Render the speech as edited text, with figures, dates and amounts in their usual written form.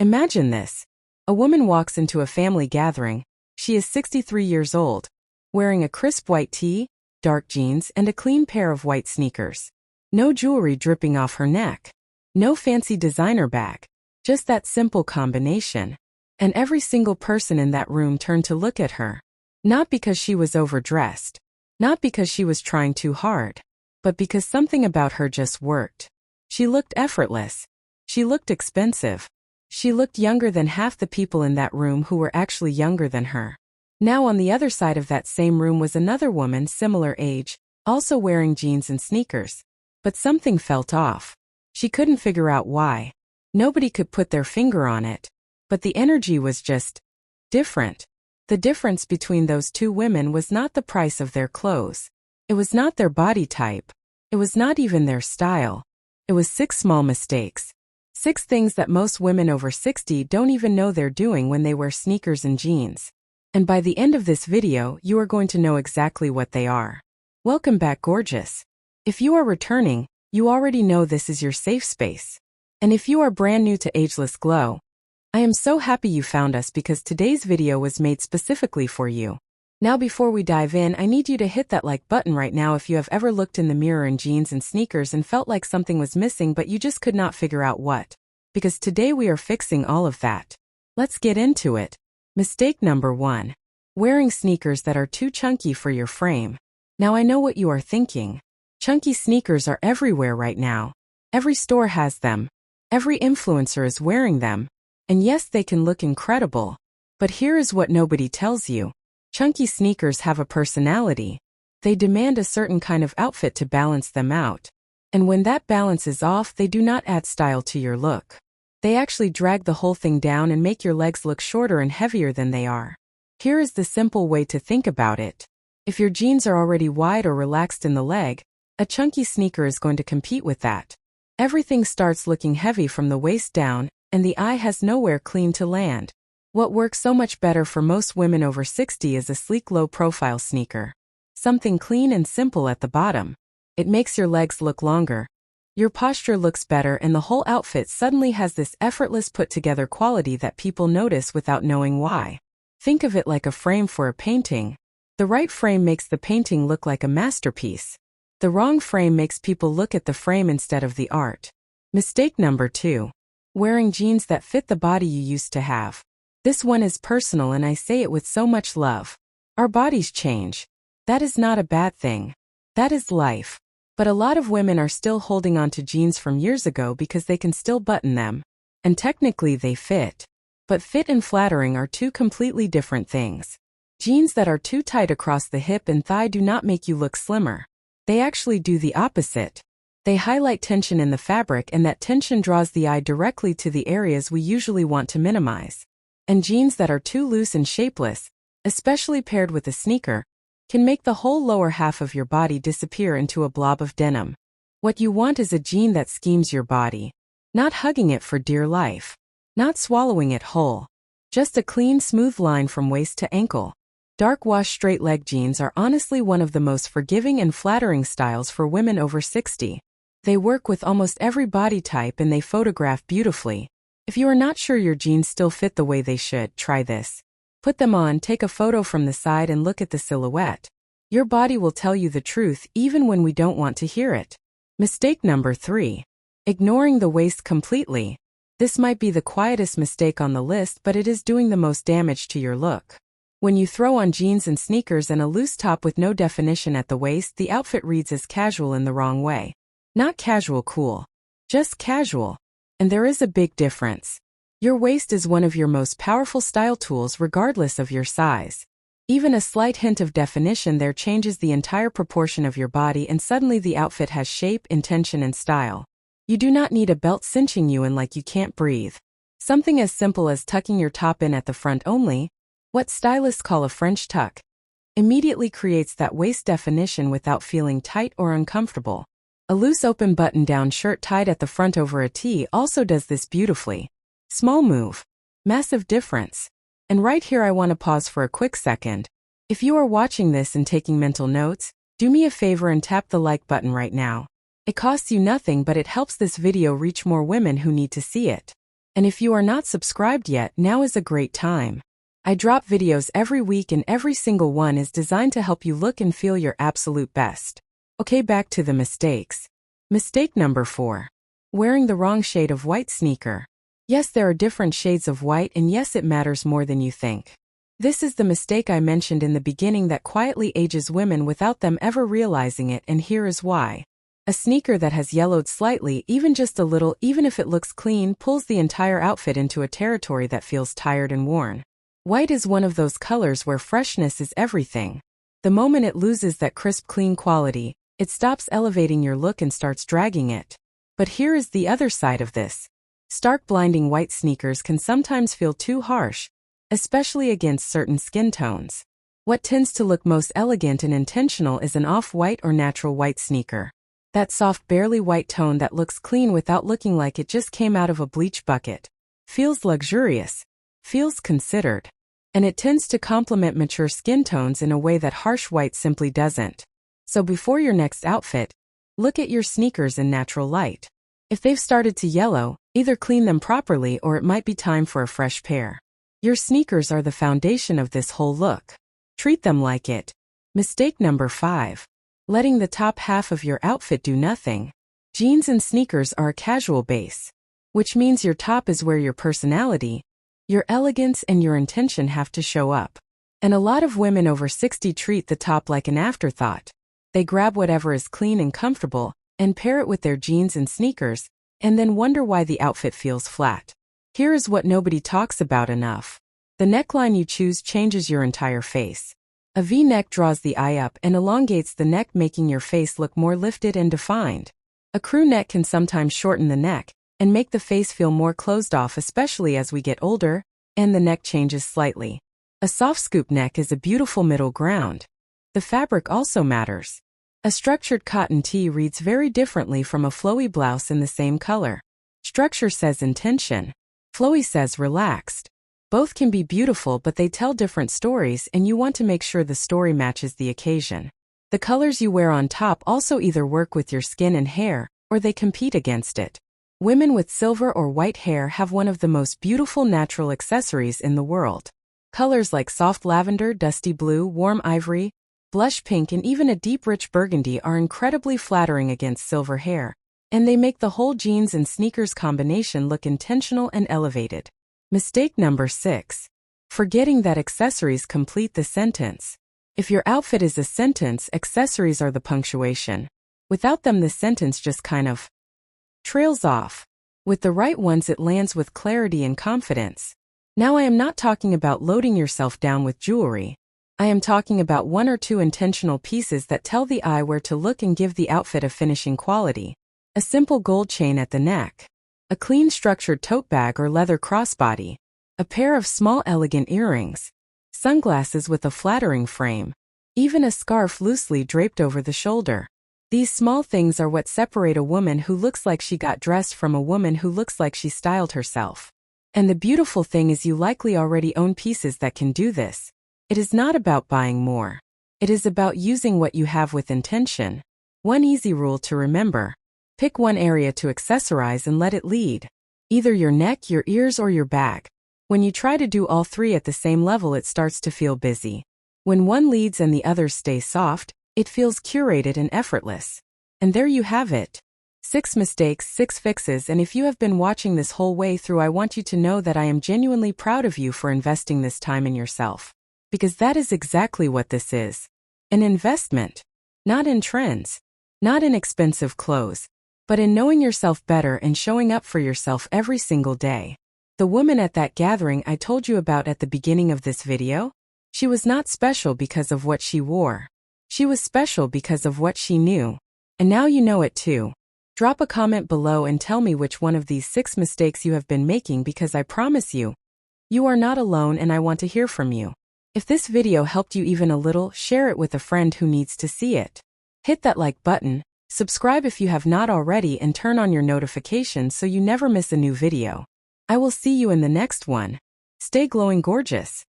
Imagine this. A woman walks into a family gathering. She is 63 years old, wearing a crisp white tee, dark jeans, and a clean pair of white sneakers. No jewelry dripping off her neck. No fancy designer bag. Just that simple combination. And every single person in that room turned to look at her. Not because she was overdressed. Not because she was trying too hard. But because something about her just worked. She looked effortless. She looked expensive. She looked younger than half the people in that room who were actually younger than her. Now on the other side of that same room was another woman similar age, also wearing jeans and sneakers. But something felt off. She couldn't figure out why. Nobody could put their finger on it. But the energy was just different. The difference between those two women was not the price of their clothes. It was not their body type. It was not even their style. It was 6 small mistakes. 6 things that most women over 60 don't even know they're doing when they wear sneakers and jeans. And by the end of this video, you are going to know exactly what they are. Welcome back, gorgeous. If you are returning, you already know this is your safe space. And if you are brand new to Ageless Glow, I am so happy you found us because today's video was made specifically for you. Now before we dive in, I need you to hit that like button right now if you have ever looked in the mirror in jeans and sneakers and felt like something was missing but you just could not figure out what. Because today we are fixing all of that. Let's get into it. Mistake number 1. Wearing sneakers that are too chunky for your frame. Now I know what you are thinking. Chunky sneakers are everywhere right now. Every store has them. Every influencer is wearing them. And yes, they can look incredible. But here is what nobody tells you. Chunky sneakers have a personality. They demand a certain kind of outfit to balance them out. And when that balance is off, they do not add style to your look. They actually drag the whole thing down and make your legs look shorter and heavier than they are. Here is the simple way to think about it. If your jeans are already wide or relaxed in the leg, a chunky sneaker is going to compete with that. Everything starts looking heavy from the waist down, and the eye has nowhere clean to land. What works so much better for most women over 60 is a sleek low-profile sneaker. Something clean and simple at the bottom. It makes your legs look longer. Your posture looks better and the whole outfit suddenly has this effortless put-together quality that people notice without knowing why. Think of it like a frame for a painting. The right frame makes the painting look like a masterpiece. The wrong frame makes people look at the frame instead of the art. Mistake number 2. Wearing jeans that fit the body you used to have. This one is personal and I say it with so much love. Our bodies change. That is not a bad thing. That is life. But a lot of women are still holding on to jeans from years ago because they can still button them. And technically they fit. But fit and flattering are two completely different things. Jeans that are too tight across the hip and thigh do not make you look slimmer. They actually do the opposite. They highlight tension in the fabric and that tension draws the eye directly to the areas we usually want to minimize. And jeans that are too loose and shapeless, especially paired with a sneaker, can make the whole lower half of your body disappear into a blob of denim. What you want is a jean that schemes your body. Not hugging it for dear life. Not swallowing it whole. Just a clean, smooth line from waist to ankle. Dark wash straight leg jeans are honestly one of the most forgiving and flattering styles for women over 60. They work with almost every body type and they photograph beautifully. If you are not sure your jeans still fit the way they should, try this. Put them on, take a photo from the side and look at the silhouette. Your body will tell you the truth even when we don't want to hear it. Mistake number 3. Ignoring the waist completely. This might be the quietest mistake on the list, but it is doing the most damage to your look. When you throw on jeans and sneakers and a loose top with no definition at the waist, the outfit reads as casual in the wrong way. Not casual cool. Just casual. And there is a big difference. Your waist is one of your most powerful style tools regardless of your size. Even a slight hint of definition there changes the entire proportion of your body and suddenly the outfit has shape, intention and style. You do not need a belt cinching you in like you can't breathe. Something as simple as tucking your top in at the front only, what stylists call a French tuck, immediately creates that waist definition without feeling tight or uncomfortable. A loose open button-down shirt tied at the front over a tee also does this beautifully. Small move. Massive difference. And right here I want to pause for a quick second. If you are watching this and taking mental notes, do me a favor and tap the like button right now. It costs you nothing but it helps this video reach more women who need to see it. And if you are not subscribed yet, now is a great time. I drop videos every week and every single one is designed to help you look and feel your absolute best. Okay, back to the mistakes. Mistake number 4. Wearing the wrong shade of white sneaker. Yes, there are different shades of white, and yes, it matters more than you think. This is the mistake I mentioned in the beginning that quietly ages women without them ever realizing it, and here is why. A sneaker that has yellowed slightly, even just a little, even if it looks clean, pulls the entire outfit into a territory that feels tired and worn. White is one of those colors where freshness is everything. The moment it loses that crisp, clean quality, it stops elevating your look and starts dragging it. But here is the other side of this. Stark, blinding white sneakers can sometimes feel too harsh, especially against certain skin tones. What tends to look most elegant and intentional is an off-white or natural white sneaker. That soft, barely white tone that looks clean without looking like it just came out of a bleach bucket. Feels luxurious. Feels considered. And it tends to complement mature skin tones in a way that harsh white simply doesn't. So before your next outfit, look at your sneakers in natural light. If they've started to yellow, either clean them properly or it might be time for a fresh pair. Your sneakers are the foundation of this whole look. Treat them like it. Mistake number 5. Letting the top half of your outfit do nothing. Jeans and sneakers are a casual base, which means your top is where your personality, your elegance, and your intention have to show up. And a lot of women over 60 treat the top like an afterthought. They grab whatever is clean and comfortable and pair it with their jeans and sneakers, and then wonder why the outfit feels flat. Here is what nobody talks about enough. The neckline you choose changes your entire face. A V-neck draws the eye up and elongates the neck, making your face look more lifted and defined. A crew neck can sometimes shorten the neck and make the face feel more closed off, especially as we get older, and the neck changes slightly. A soft scoop neck is a beautiful middle ground. The fabric also matters. A structured cotton tee reads very differently from a flowy blouse in the same color. Structure says intention. Flowy says relaxed. Both can be beautiful, but they tell different stories, and you want to make sure the story matches the occasion. The colors you wear on top also either work with your skin and hair, or they compete against it. Women with silver or white hair have one of the most beautiful natural accessories in the world. Colors like soft lavender, dusty blue, warm ivory, blush pink, and even a deep rich burgundy are incredibly flattering against silver hair, and they make the whole jeans and sneakers combination look intentional and elevated. Mistake number 6. Forgetting that accessories complete the sentence. If your outfit is a sentence, accessories are the punctuation. Without them, the sentence just kind of trails off. With the right ones, it lands with clarity and confidence. Now, I am not talking about loading yourself down with jewelry. I am talking about 1 or 2 intentional pieces that tell the eye where to look and give the outfit a finishing quality. A simple gold chain at the neck. A clean structured tote bag or leather crossbody. A pair of small elegant earrings. Sunglasses with a flattering frame. Even a scarf loosely draped over the shoulder. These small things are what separate a woman who looks like she got dressed from a woman who looks like she styled herself. And the beautiful thing is, you likely already own pieces that can do this. It is not about buying more. It is about using what you have with intention. One easy rule to remember. Pick one area to accessorize and let it lead. Either your neck, your ears, or your bag. When you try to do all 3 at the same level, it starts to feel busy. When one leads and the others stay soft, it feels curated and effortless. And there you have it. 6 mistakes, 6 fixes, and if you have been watching this whole way through, I want you to know that I am genuinely proud of you for investing this time in yourself. Because that is exactly what this is. An investment. Not in trends. Not in expensive clothes. But in knowing yourself better and showing up for yourself every single day. The woman at that gathering I told you about at the beginning of this video? She was not special because of what she wore. She was special because of what she knew. And now you know it too. Drop a comment below and tell me which one of these 6 mistakes you have been making, because I promise you, you are not alone, and I want to hear from you. If this video helped you even a little, share it with a friend who needs to see it. Hit that like button, subscribe if you have not already, and turn on your notifications so you never miss a new video. I will see you in the next one. Stay glowing gorgeous.